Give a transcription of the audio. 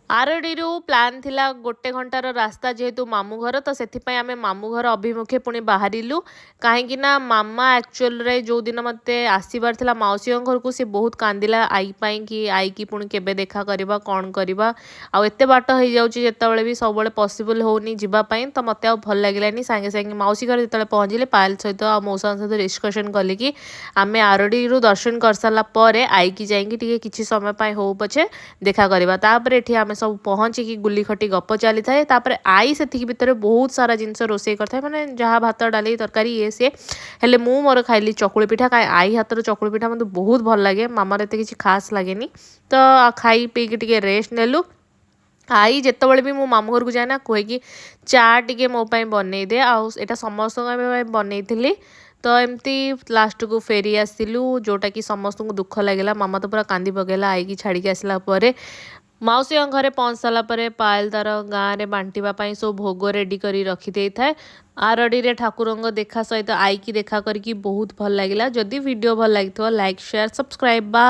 आरडीरू plan थिला गोटे घंटार रास्ता जेहेतु मामू घर तो से आम मामू घर अभिमुखे पुणी बाहरिलु कहीं मामा एक्चुअल रे जो दिन मत आसबार था मौसी घर को सी बहुत कांदिला आई पाई कि आई की पुणी केबे देखा करवा कौन करवा आउ एते बाट हो जाते भी सब पॉसिबल होनी जीवाई तो मत आ भल लगे सांगे सांगे मौसी घर जो पहुँचले पायल सहित आ मौसा सहित डिस्कसन कली कि आम आरडीरू दर्शन कर सारापर आई की जाइए किसी समय हो पछे देखा करवा तापर आम सब पहुँचिकी गुली खटी गप चली थाए तापर आई से भितर बहुत सारा जिनस रोसे करता मैंने जहाँ भात डाली तरकारी ये सी हेले मु मोर खाइली चकुली पिठा आई हाथर चकुली पिठा मतलब बहुत भल लगे मामार एत किसी खास लगे तो खाई पीकी टे रेस्ट नेलु आई जितेबाला भी मो मामू घर को जाए ना कहे कि चा टे मो बनई दे आटा समस्त बनई थी तो एमती लास्ट को फेरी आसलु जोटा कि समस्त को दुख लगे मामा तो पूरा कांदी पकेला आई छाड़ी आसला मौसी घरे पहुँच सारापर पायल तार गाँव में बांटापी सब भोग रेडी कर रखी दे था आरडी रे ठाकुर देखा सहित आई की देखा करके बहुत भल लगे जदि वीडियो भल लगी लाइक शेयर सब्सक्राइब बाय।